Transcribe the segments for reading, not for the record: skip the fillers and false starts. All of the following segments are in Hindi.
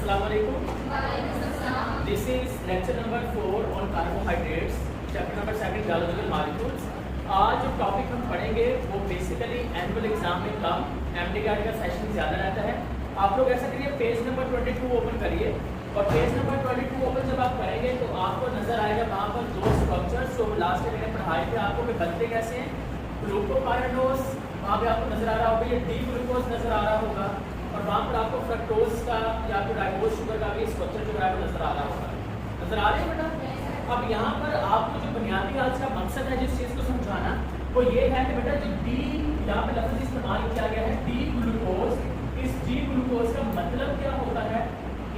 Assalamualaikum. This is lecture number 4 on carbohydrates, chapter number 2 biological molecules. आज जो टॉपिक हम पढ़ेंगे वो बेसिकली एनुअल एग्जाम में कम एमडीआर का सेशन ज़्यादा रहता है। आप लोग ऐसा करिए, पेज नंबर 22 ओपन करिए और पेज नंबर 22 ओपन जब आप करेंगे तो आपको नजर आएगा वहाँ पर दो स्ट्रक्चर्स जो लास्ट में मैंने पढ़ाए थे आपको कि बनते कैसे हैं। ग्लूकोपायराडोज वहाँ पे आपको नजर आ रहा होगा, ये डी ग्लूकोज नजर आ रहा होगा और वहाँ पर आपको फ्रक्टोज का या फिर राइबोज शुगर का भी स्ट्रक्चर जो है वो नजर आ रहा होगा। नजर आ रहे हैं बेटा? अब यहाँ पर आपको जो बुनियादी आज का मकसद है जिस चीज़ को समझाना वो ये है कि बेटा जो डी यहाँ पे लफ्ज़ इस्तेमाल किया गया है डी ग्लूकोज, इस डी ग्लूकोज का मतलब क्या होता है,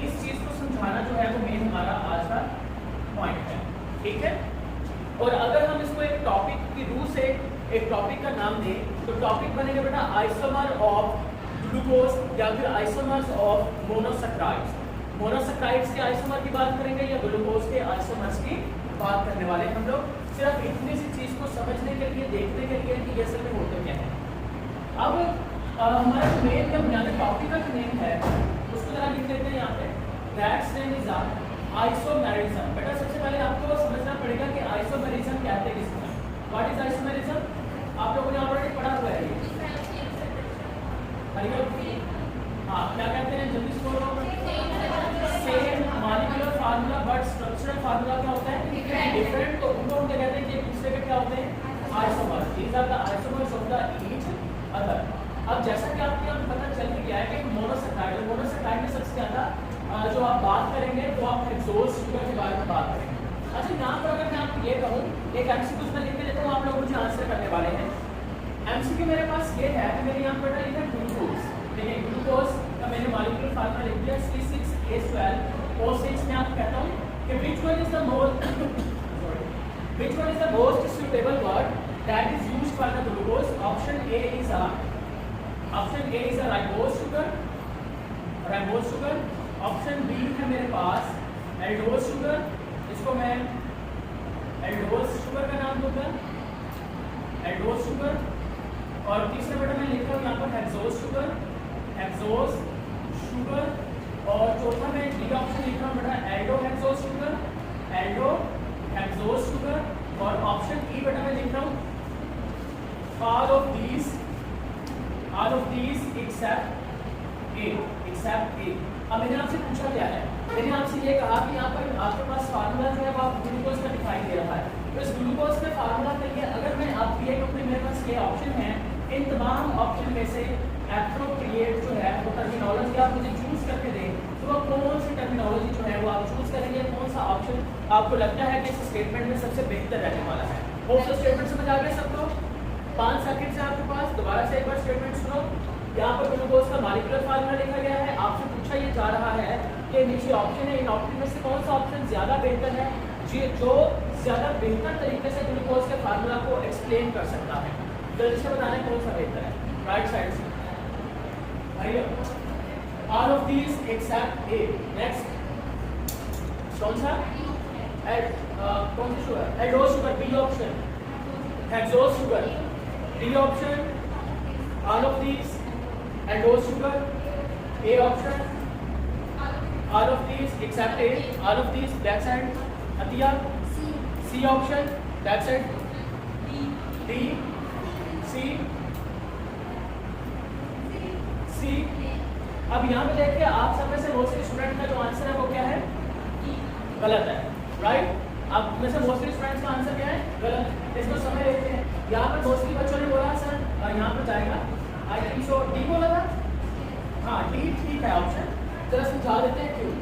इस चीज़ को समझाना जो है वो मेन हमारा आज का पॉइंट है। ठीक है, और अगर हम इसको एक टॉपिक की रूह से एक टॉपिक का नाम दें तो टॉपिक बनेगा बेटा आइसोमर ऑफ ग्लूकोज या फिर आइसोमर्स ऑफ मोनोसैकराइड्स। मोनोसैकराइड्स के आइसोमर की बात करेंगे या ग्लूकोज के आइसोमर्स की बात करने वाले हम लोग, सिर्फ इतनी सी चीज को समझने के लिए, देखने के लिए कि ये असल में होते क्या है। अब हमारा जो मेन या बुनियादी टॉपिक का नेम है उसको जरा लिख लेते हैं यहाँ पे। That's name is isomerism. बेटा सबसे पहले आपको समझना पड़ेगा कि आइसोमेरिज्म कहते हैं किसको। What is isomerism? आप लोगों ने ऑलरेडी पढ़ा हुआ है। हाँ, क्या कहते हैं जल्दी से बोलो। Same molecular formula but structural formula क्या होता है डिफरेंट, तो उनको हम क्या कहते हैं कि एक दूसरे के क्या होते हैं isomers. These are the isomers of the each other. अब जैसा कि आपको यहाँ पता चल गया है कि मोनोसैकराइड में सबसे ज्यादा जो आप बात करेंगे वो आप हेक्सोज शुगर के बारे में बात करेंगे। अच्छा, यहाँ पर अगर मैं आपको ये कहूँ एक एमसीक्यू उसमें लिख के देता हूँ, आप लोग मुझे आंसर करने वाले हैं। एमसीक्यू मेरे पास ये है कि मेरे यहाँ पर लिखा है ग्लूकोज। देखिए ग्लूकोज का मैंने मॉलिक्यूलर फार्मूला लिख दिया C6H12O6 में आपको कहता हूँ कि which one is the most suitable word that is used for the glucose. Option A is a ribose sugar। Option B है मेरे पास एल्डोज शुगर, इसको मैं एल्डोज शुगर का नाम दूंगा, एल्डोज शुगर। और तीसरे बेटा मैं लिख रहा हूँ यहाँ पर हेक्सोज शुगर। और चौथा मैं डी ऑप्शन लिख रहा हूँ बेटा एल्डो हेक्सोज शुगर। और ऑप्शन ई बेटा मैं लिख रहा हूँ all of these except A। अब मैंने आपसे पूछा क्या है, मैंने आपसे ये कहा कि यहाँ पर आपके पास फार्मूला जो है वो आप ग्लूकोज का दिखाई दे रहा है। तो इस ग्लूकोज के फार्मूला के लिए अगर मैं आपको ये कहूँ मेरे पास ये ऑप्शन है, इन तमाम ऑप्शन में से एप्रोप्रिएट जो है वो टर्मिनोलॉजी आप मुझे चूज करके दें तो वो कौन सी टर्मिनोलॉजी जो है वो आप चूज करेंगे, कौन सा ऑप्शन आपको लगता है कि इस स्टेटमेंट में सबसे बेहतर रहने वाला है। होप सो स्टेटमेंट समझ आ गया सबको। 5 सेकंड से आपके पास दोबारा से एक बार स्टेटमेंट सुनो। यहाँ पर ग्लूकोज का मॉलिक्यूलर फार्मूला लिखा गया है, आपसे पूछा ये जा रहा है कि नीचे ऑप्शन है, इन ऑप्शन में से कौन सा ऑप्शन ज्यादा बेहतर है जो ज्यादा बेहतर तरीके से ग्लूकोज के फार्मूला को एक्सप्लेन कर सकता है। जल्दी से बताना कौन सा बेहतर है। राइट साइड से all of these except A. Next कौन सा sugar? Aldose sugar B option, hexose sugar D option, all of these aldose sugar A option, all of these except A, all of these back side अतिया C option, back side D C. अब यहाँ पे देखिए आप सब में से मोस्टली स्टूडेंट का जो आंसर है वो क्या है, गलत है। राइट, अब में से मोस्टली स्टूडेंट्स का आंसर क्या है, गलत। इसको समझ लेते हैं। यहाँ पर मोस्टली बच्चों ने बोला सर यहाँ पर जाएगा आई थिंक सो डी बोला था। हाँ डी ठीक है ऑप्शन। जरा समझा देते हैं क्यों,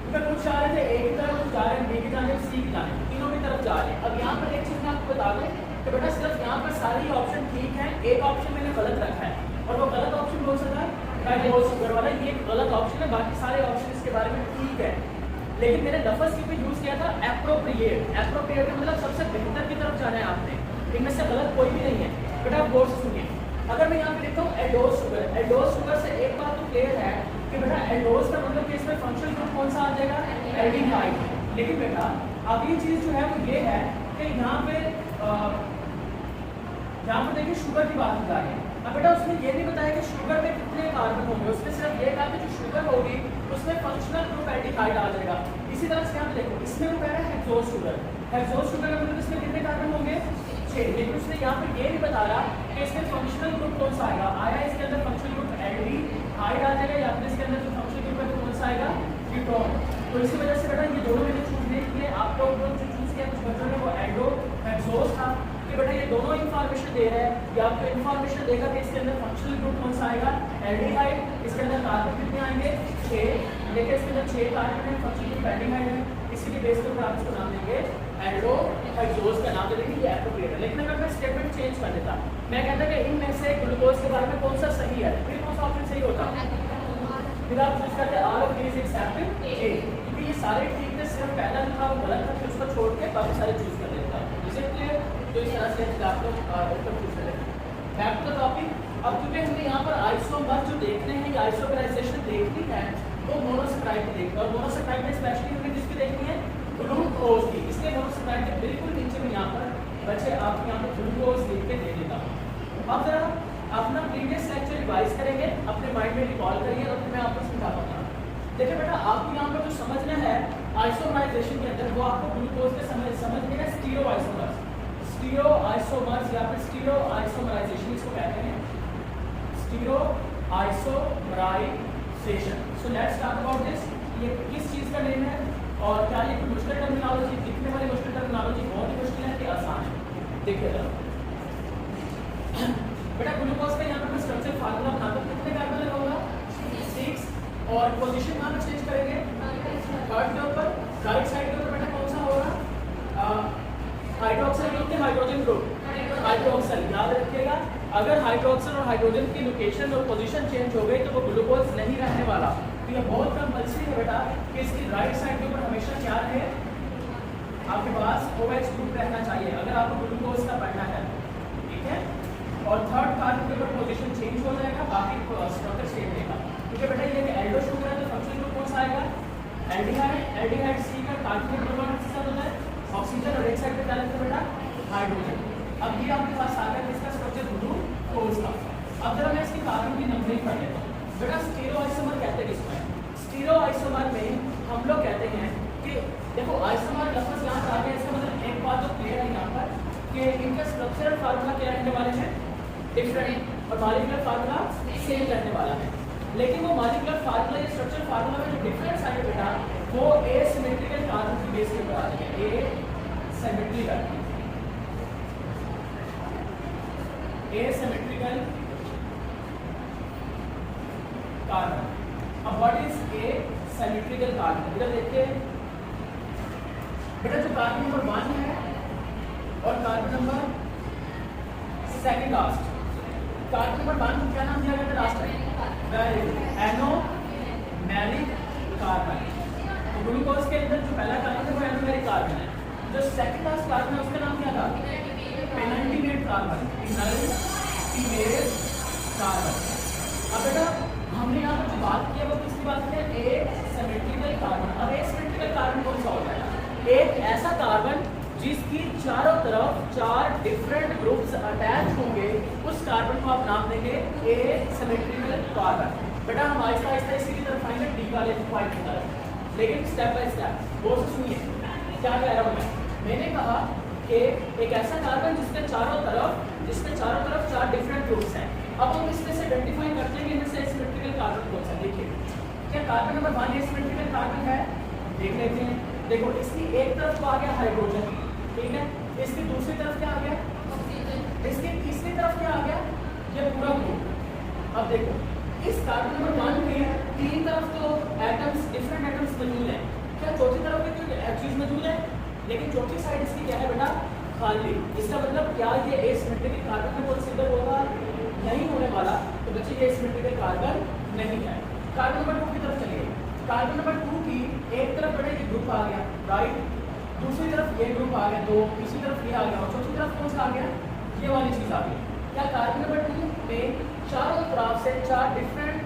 क्योंकि कुछ जा रहे थे ए की तरफ, कुछ जा रहे हैं बी की जाने, सी की जाने, तीनों की तरफ जा रहे हैं। अब यहाँ पर एक चीज़ मैं आपको बता दूँ कि बेटा सिर्फ यहाँ पर सारे ऑप्शन ठीक है, एक ऑप्शन मैंने गलत रखा है और वो गलत ऑप्शन कौन सा था, राइबोज शुगर वाला। ये गलत ऑप्शन है, बाकी सारे ऑप्शन इसके बारे में ठीक है। लेकिन मैंने लफ्ज़ की पे यूज़ किया था एप्रोप्रिएट का मतलब सबसे बेहतर की तरफ जाना है आपने, इनमें से गलत कोई भी नहीं है। बेटा आप गौर से सुनिए, अगर मैं यहाँ पे लिखता हूँ एल्डोज शुगर से एक बात तो क्लियर है कि बेटा एल्डोज का मतलब कि इसमें फंक्शनल ग्रुप कौन सा आ जाएगा, एल्डिहाइड। लेकिन बेटा अगली चीज़ जो है वो ये है कि यहाँ पे देखिए शुगर की बात बता रही है। अब बेटा उसने ये नहीं बताया कि शुगर में कितने कार्बन होंगे, उसने सिर्फ ये कहा कि जो शुगर होगी उसमें फंक्शनल एसिटिक हाइड आ जाएगा। इसी तरह से आप देखो इसमें वो कह रहा है हेक्सोज शुगर, हेक्सोज शुगर का मतलब इसमें कितने कार्बन होंगे 6, लेकिन उसने यहाँ पर ये नहीं बता रहा कि इसमें फंक्शनल ग्रुप कौन सा आएगा। आया इसके अंदर फंक्शनल ग्रुप एल्डी हाइड आ जाएगा, या फिर इसके अंदर जो फंक्शनल ग्रुप है कौन सा आएगा कीटोन। तो इसी वजह से बेटा ये दोनों मैंने चूज नहीं किए, आप लोग जो चूज किया कुछ बच्चों ने वो एल्डो हेक्सोज था कि बेटा ये दोनों इन्फॉर्मेशन दे रहे हैं। या आपको इन्फॉर्मेशन देगा कि इसके अंदर फंक्शनल ग्रुप कौन सा आएगा एल्डिहाइड, इसके अंदर कार्बन कितने आएंगे 6, लेकिन इसके अंदर 6 कार्बन है, फंक्शनल ग्रुप एल्डिहाइड है, इसी के बेस पर आप इसको नाम देंगे एल्डो हेक्सोज का नाम दे देंगे, ये एप्रोप्रिएट है। लेकिन अगर मैं स्टेटमेंट चेंज कर देता, मैं कहता कि इनमें से ग्लूकोज के बारे में कौन सा सही है, फिर कौन सा ऑप्शन सही होता, फिर आप चूज करते ऑल ऑफ दीस एक्सेप्ट ए, क्योंकि ये सारे ठीक थे, सिर्फ पहला जो था वो गलत था, फिर उसको छोड़ के बाकी सारे चूज कर लेता। इसे क्लियर, तो इस तरह से आप लोग ऊपर चूज कर लेते। Back to the topic. अब क्योंकि हमने यहाँ पर आइसोमर जो देखने हैं या आइसोमराइजेशन देखनी है वो मोनोसैकराइड की देखते हैं, और मोनोसैकराइड में स्पेशली हमें किसकी देखनी है ग्लूकोज की, इसलिए मोनोसैकराइड के बिल्कुल नीचे में यहाँ पर बच्चे आप यहाँ पर ग्लूकोज लिख के दे देता हूँ। अब जरा अपना प्रीवियस लेक्चर रिवाइज करेंगे, अपने माइंड में रिकॉल करिए और फिर मैं आपको समझाता हूँ। देखिए बेटा आपको यहाँ पर जो समझना है आइसोमराइजेशन के अंदर वो आपको ग्लूकोज के समझने का स्टीरियो आइसोमर्स, स्टीरियो आइसोमर्स या फिर स्टीरियो आइसोमराइजेशन इसको कहते हैं, stereo isomerization. So let's talk about this. ये किस चीज़ का नेम है और क्या ये कोई मुश्किल टर्मिनोलॉजी, दिखने वाली मुश्किल टर्मिनोलॉजी बहुत ही मुश्किल है कि आसान है। देखिए जरा बेटा ग्लूकोज का यहाँ पर मैं स्ट्रक्चर फार्मूला बनाता हूँ, कितने कार्बन लगाऊंगा 6, और पोजीशन कहाँ पर चेंज करेंगे थर्ड के ऊपर, राइट साइड के ऊपर बेटा कौन सा होगा हाइड्रोक्सिल ग्रुप के हाइड्रोजन ग्रुप हाइड्रोक्सिल, याद रखिएगा अगर हाइड्रोक्सिल और हाइड्रोजन की लोकेशन और पोजीशन चेंज हो गई तो वो ग्लूकोज नहीं रहने वाला। तो ये बहुत कंपल्सरी है बेटा कि इसकी राइट साइड के ऊपर हमेशा क्या रहे आपके पास OH ग्रुप रहना चाहिए अगर आपको ग्लूकोज का पढ़ना है, ठीक है। और थर्ड कार्बन के ऊपर पोजीशन चेंज हो जाएगा, बाकी स्ट्रक्चर सेम रहेगा। क्योंकि बेटा ये कि एल्डो शुगर है तो फंक्शनल ग्रुप कौन सा आएगा एल्डिहाइड, एल्डिहाइड C का कार्बन नंबर किसका होता है ऑक्सीजन, और एक साइड पे क्या लगता है बेटा हाइड्रोजन। अब ये आपके पास आ गया किसका स्ट्रक्चर ग्लूकोज का। अब जरा मैं इसकी कार्बन की नंबरिंग कर लेता हूँ। बेटा स्टीरियो आइसोमर कहते हैं किसमें, स्टीरियो आइसोमर में हम लोग कहते हैं कि देखो आइसोमर लफ्ज़ यहाँ पर आ गया, इसका मतलब एक बात तो क्लियर है यहाँ पर कि इनका स्ट्रक्चरल फार्मूला क्या रहने वाले हैं डिफरेंट, और मॉलिक्यूलर फार्मूला सेम रहने वाला है। लेकिन वो मॉलिक्यूलर फार्मूला या स्ट्रक्चरल फार्मूला में जो डिफरेंस आएगा बेटा वो एसिमेट्रिकल कार्बन की बेस के ऊपर आ जाएगा, एसिमेट्रिकल कार्बन। अब व्हाट इज एसिमेट्रिकल कार्बन, इधर देखिए बेटा जो कार्बन नंबर 1 है और carbon number second last, carbon number 1 को क्या नाम दिया गया था लास्ट में एनोमेरिक कार्बन। तो ग्लूकोज के अंदर जो पहला कार्बन है वो एनोमेरिक कार्बन है, जो सेकंड लास्ट कार्बन है उसका नाम क्या था पेनल्टीमेट कार्बन, पेनल्टीमेट कार्बन। अब बेटा हमने यहाँ पर जो बात की है वो किसकी बात की है एसिमेट्रिकल कार्बन। अब एसिमेट्रिकल कार्बन कौन सा होता है, एक ऐसा कार्बन जिसकी चारों तरफ 4 डिफरेंट ग्रुप्स अटैच होंगे, उस कार्बन को आप नाम देंगे एसिमेट्रिकल कार्बन। बेटा हम आहिस्ता आहिस्ता इसी की तरफ आएंगे डी वाले पॉइंट की तरफ, लेकिन स्टेप बाय स्टेप वो सुनिए क्या कह रहा हूँ मैंने कहा कि एक ऐसा कार्बन जिसके चारों तरफ 4 डिफरेंट ग्रुप्स हैं। अब हम इसमें से आइडेंटिफाई करते हैं कि इनमें से एसिमेट्रिकल कार्बन कौन सा। देखिए क्या कार्बन नंबर 1 एसिमेट्रिकल कार्बन है, देख लेते हैं। देखो इसकी एक तरफ तो आ गया हाइड्रोजन, ठीक है, इसकी दूसरी तरफ क्या आ गया ऑक्सीजन, इसकी तीसरी तरफ क्या आ गया ये पूरा ग्रुप। अब देखो इस कार्बन नंबर 1 में 3 तरफ तो एटम्स डिफरेंट एटम्स मौजूद हैं, क्या चौथी तरफ भी कोई चीज मौजूद है, लेकिन चौथी साइड इसकी क्या है बेटा खाली। इसका मतलब क्या ये एसिमेट्रिकल कार्बन में कंसीडर होगा नहीं होने वाला, तो बच्चे ये एसिमेट्रिकल कार्बन नहीं है। कार्बन नंबर 2 की तरफ चलिए, कार्बन नंबर 2 की एक तरफ बड़े ये ग्रुप आ गया राइट, दूसरी तरफ ये ग्रुप आ गया 2, तीसरी तरफ ये आ गया और चौथी तरफ कौन सा आ गया ये वाली चीज आ गई। क्या कार्बन नंबर 2 में चारों तरफ से 4 डिफरेंट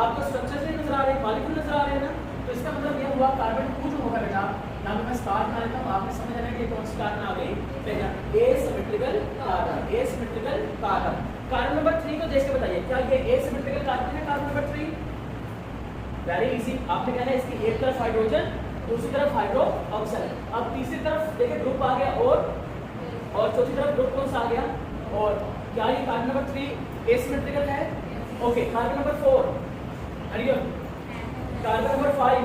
आपको स्ट्रक्चर से नजर आ रहे हैं, मॉलिक्यूल नजर आ रहे हैं ना, तो इसका मतलब ये हुआ कार्बन 2 जो होगा बेटा ना मैं स्टार बना लेता हूँ, आपने समझ आना कि कौन सी कार्बन आ गई पहला asymmetrical carbon, asymmetrical carbon. Carbon number 3 को देख के बताइए क्या ये एसिमेट्रिकल कार्बन है, कार्बन नंबर 3 वेरी इजी। आपने कहना है इसकी एक तरफ हाइड्रोजन, दूसरी तरफ हाइड्रो ऑक्साइड। अब तीसरी तरफ देखिए ग्रुप आ गया, और चौथी तरफ ग्रुप कौन सा आ गया? और क्या ये कार्बन नंबर 3 एसिमेट्रिकल है? ओके, कार्बन नंबर 4 हरियम, carbon number 5,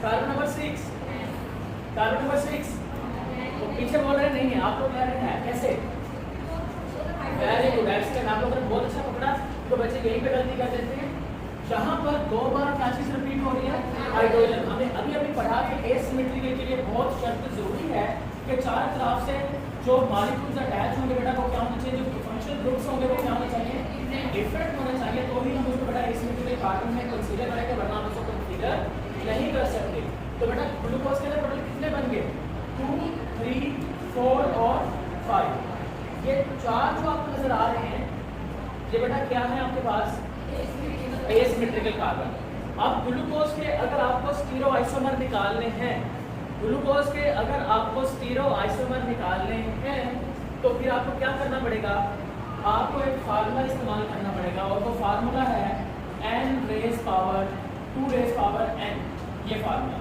carbon number 6, carbon number 6। तो पीछे बोल रहे नहीं है, आप लोग कह रहे हैं कैसे? वेरी गुड, एक्सीलेंट, आप लोगों ने बहुत अच्छा पकड़ा। तो बच्चे यहीं पे गलती कर देते हैं, जहाँ पर 2 बार क्या चीज रिपीट हो रही है? हाइड्रोजन। हमने अभी पढ़ा कि एसिमेट्रिकल के लिए बहुत शर्त जरूरी है कि चारों तरफ से जो मॉलिक्यूल्स अटैच होंगे बेटा वो क्या होना चाहिए, जो फंक्शनल ग्रुप्स होंगे वो क्या होना चाहिए? डिफरेंट होना चाहिए, तो ही हम उसको बेटा एसिमेट्रिकल कार्बन में कंसीडर करेंगे, वरना हम उसको कंसीडर नहीं कर सकते। तो बेटा ग्लूकोज के टोटल कितने बन गए? 2, 3, 4 और 5। ये 4 जो आपको नजर आ रहे हैं ये बेटा क्या है आपके पास? Asymmetrical carbon. अब ग्लूकोज के अगर आपको स्टीरोआइसोमर निकालने हैं, ग्लूकोज के अगर आपको स्टीरोआइसोमर निकालने हैं तो फिर आपको क्या करना पड़ेगा? आपको एक फार्मूला इस्तेमाल करना पड़ेगा, और वो फार्मूला है n raise power 2 raise power n। ये फार्मूला,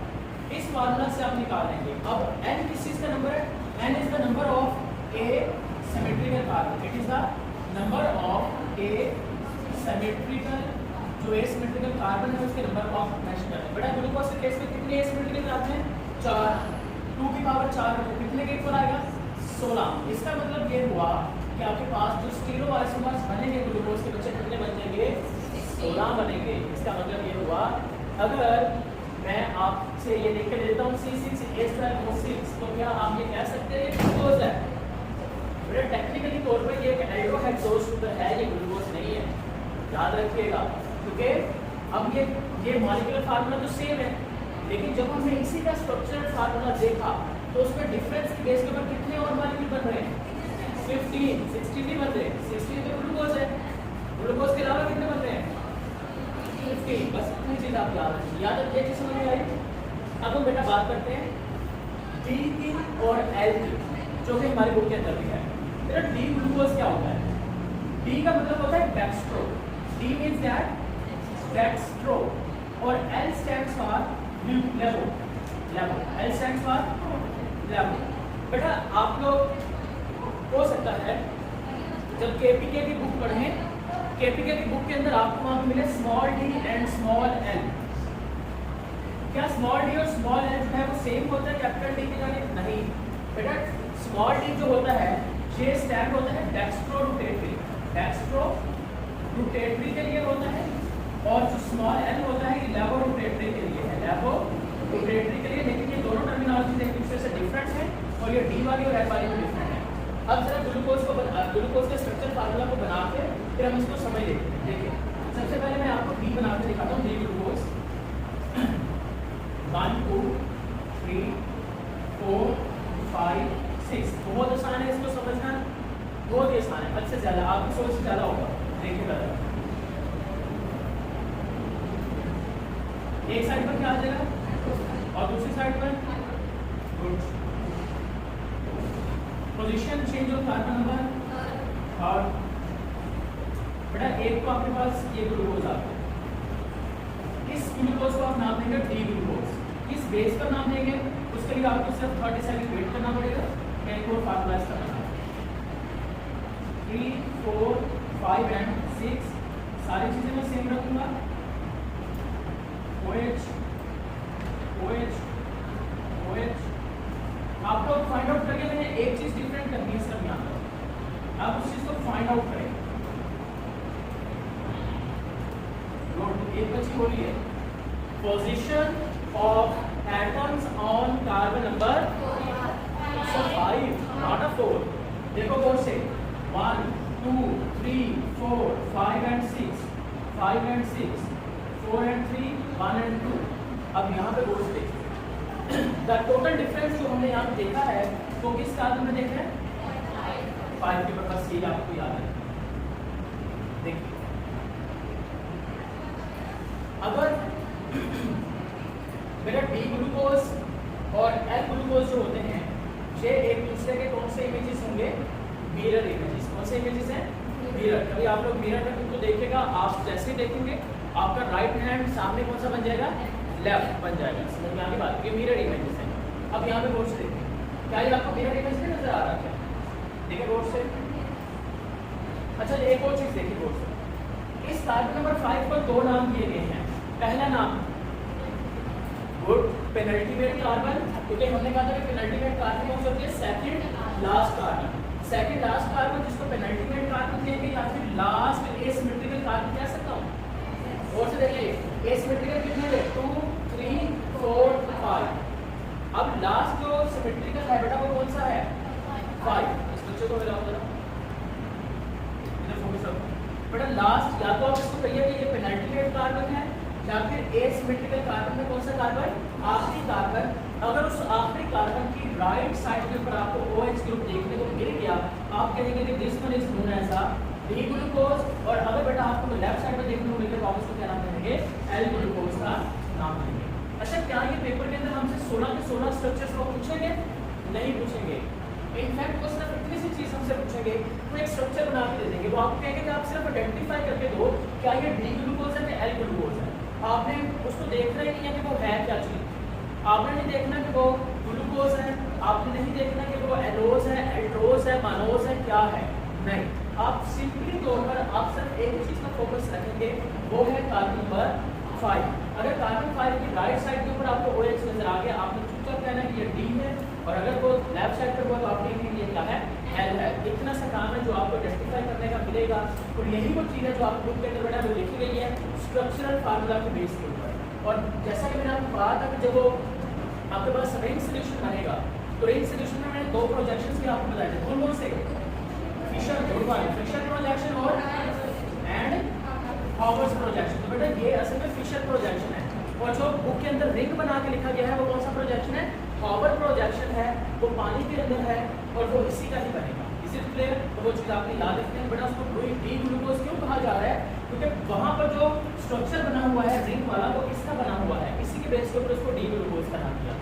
इस फार्मूला से आप निकालेंगे। अब n किस चीज का नंबर है? n is the number of A symmetrical carbon. It is the number of A symmetrical, जो एसिमेट्रिकल कार्बन है उसके नंबर को आप मेंशन करते हैं। बेटा ग्लूकोज के केस में कितने एसिमेट्रिकल कार्बन हैं? 4, 2 की पावर 4 है तो कितने के इक्वल आएगा? 16। इसका मतलब ये हुआ कि आपके पास जो स्टीरोआइसोमर्स बनेंगे ग्लूकोज के बच्चे कितने बन जाएंगे? 16 बनेंगे। इसका मतलब ये हुआ, अगर मैं आपसे ये लिख के देता हूँ C6H12O6, तो क्या आप ये कह सकते हैं ग्लूकोज है? बेटा टेक्निकली तौर पर ये एक एल्डोहेक्सोज शुगर है, ये ग्लूकोज नहीं है, याद रखिएगा। क्योंकि अब ये मॉलिक्यूलर फार्मूला तो सेम है, लेकिन जब हमने इसी का स्ट्रक्चरल फार्मूला देखा तो उसमें डिफरेंस की बेस के ऊपर कितने और मॉलिक्यूल बन रहे हैं? 15, 16 नहीं बन रहे। 16 तो ग्लूकोज है, ग्लूकोज के अलावा कितने बन रहे हैं? 15। बस इतनी चीज आप याद रखिए, याद रखिए कि समझ में आई। अब हम बेटा बात करते हैं डी की और एल की, जो कि हमारी बुक के अंदर भी है। बेटा डी ग्लूकोज क्या होता है? डी का मतलब होता है dextro, D means that dextro, और एल स्टैंड्स फॉर लेवो, लेवो, एल स्टैंड्स फॉर लेवो। बेटा आप लोग हो सकता है जब केपीके की बुक पढ़ें, केपीके की बुक के अंदर आपको वहां पे मिले small D and small L. क्या स्मॉल डी और स्मॉल एल जो है वो सेम होता है कैपिटल डी की जाने? नहीं बेटा, स्मॉल डी जो होता है ये स्टैंड होता है डेक्स्ट्रो रोटेटरी, डेक्स्ट्रो रोटेटरी के लिए होता है, और जो स्मॉल एल होता है ये लेवो रोटेटरी के लिए है, लेवो रोटेटरी के लिए। लेकिन ये दोनों टर्मिनोलॉजी एक दूसरे से डिफरेंट है, और ये डी वाली और एल वाली भी डिफरेंट है। अब जरा ग्लूकोज के स्ट्रक्चर फार्मूला को बना के फिर हम इसको समझ लेते हैं। देखिए सबसे पहले मैं आपको डी बना के दिखाता हूँ। D glucose 1, 2, 3, 4, 5, 6। बहुत आसान है इसको समझना, बहुत ही आसान है, हद से ज्यादा, आपकी सोच से ज्यादा होगा। देखिए एक साइड पर क्या आ जाएगा और दूसरी साइड पर good. Position change of carbon number, और बेटा एक तो आपके पास ये ग्लूकोज आ गया, इस ग्लूकोज को आप नाम देंगे डी ग्लूकोज। किस बेस पर नाम देंगे उसके लिए आपको सिर्फ 30 सेकंड वेट करना पड़ेगा। मैं एक और फार्मूला इसका बना 3, 4, 5 एंड 6, सारी चीजें मैं सेम रखूंगा। OH, OH, OH। आप लोग फाइंड आउट करके मैंने एक चीज डिफरेंट करनी है इसका ध्यान रखो, आप उस चीज को फाइंड आउट करें। नोट एक बच्ची बोली है position of atoms on carbon number 5 not a 4। देखो कौन से 1, 2, 3, 4, 5 एंड 6, 5 एंड 6, 4 एंड 3, 1 एंड 2। अब यहाँ पे बोल देखिए द टोटल डिफरेंस जो हमने यहाँ पे देखा है वो किस कार्बन में देखा है? 5 के बस ये आपको याद है। देखिए अगर मेरा डी ग्लूकोज और एल ग्लूकोज जो होते हैं ये एक दूसरे के कौन से इमेजेस होंगे? Mirror images. कौन से इमेजेस हैं? मिरर। कभी आप लोग मिरर में उनको देखिएगा, आप जैसे ही देखेंगे आपका राइट हैंड सामने कौन सा बन जाएगा, लेफ्ट बन जाएगा। समझ में आ गई बात, ये मिरर इमेजेस है। अब यहाँ पे गौर से देखिए, क्या ये आपको मिरर इमेज में नजर आ रहा है, देखिए गौर से। अच्छा एक और चीज देखिए गौर से, इस कार्बन नंबर 5 पर दो नाम दिए गए हैं। पहला नाम गुड पेनल्टीमेट कार्बन, क्योंकि हमने कहा था कि पेनल्टीमेट कार्बन कौन सी होती है, second last carbon. Second last carbon जिसको पेनल्टीमेट कार्बन कहेंगे या फिर लास्ट एसिमेट्रिकल कार्बन कह सकता हूँ। और से देखिए एसिमेट्रिकल कितने थे, 2 3 4 5। अब लास्ट जो सिमेट्रिकल है बेटा वो कौन सा है, 5। इस बच्चे को मिलाओ जरा, इधर फोकस रखो बेटा। लास्ट या तो आप इसको कहिए कि ये पेनल्टीमेट कार्बन है या फिर एसिमेट्रिकल कार्बन में कौन सा कार्बन, आखिरी कार्बन। अगर उस आखिरी कार्बन की राइट साइड के ऊपर आपको OH ग्रुप देखने को मिल गया, आप कहेंगे कि this one is known as a D glucose. और अगर बेटा आपको लेफ्ट साइड में देखने को मिल गया तो आप उसको क्या नाम देंगे, एल ग्लूकोज का नाम देंगे। अच्छा क्या ये पेपर के अंदर हमसे 16 के 16 स्ट्रक्चर्स को पूछेंगे, नहीं पूछेंगे। इनफैक्ट वो सिर्फ इतनी सी चीज हमसे पूछेंगे, वो एक स्ट्रक्चर बना के दे देंगे। वो आपको कहेंगे कि आप सिर्फ आइडेंटिफाई करके दो क्या ये डी ग्लूकोज है या एल ग्लूकोज है। आपने उसको देखना ही नहीं है कि वो है क्या चीज, आपने नहीं देखना कि वो ग्लूकोज है, आपने नहीं देखना कि वो एलोज है, एल्ड्रोज है, मानोज है, क्या है, नहीं। आप सिंपली तौर पर आप सिर्फ एक चीज का फोकस रखेंगे, वो है कार्बन नंबर 5। अगर कार्बन 5 की राइट साइड के ऊपर आपको OH नजर आ गया, आपने चुपचाप कहना कि ये D है, और अगर वो लेफ्ट साइड पर हुआ तो आप कहेंगे ये क्या है, L है। इतना सा काम है जो आपको आइडेंटिफाई करने का मिलेगा। और यही वो चीज़ है जो आप बुक के अंदर बेटा वो लिखी गई है स्ट्रक्चरल फार्मूला के बेस के ऊपर। और जैसा कि मैंने आपको कहा था कि जब वो आपके पास रिंग सोल्यूशन बनेगा तो रिंग सोल्यूशन में मैंने 2 प्रोजेक्शंस भी आपको बताए थे, कौन से, फिशर प्रोजेक्शन और हॉवर्स प्रोजेक्शन। तो बेटा ये असल में फिशर प्रोजेक्शन है, और जो बुक के अंदर रिंग बना के लिखा गया है वो कौन सा प्रोजेक्शन है, हॉवर प्रोजेक्शन है। वो पानी के अंदर है और वो इसी का ही बनेगा, इसी क्लियर। तो वो चीज़ आपने याद रखनी है बेटा। उसको डी ग्लूकोज क्यों कहा जा रहा है, क्योंकि वहाँ पर जो स्ट्रक्चर बना हुआ है रिंग वाला वो इसका बना हुआ है, इसी के बेस के ऊपर उसको डी ग्लूकोज का नाम दिया।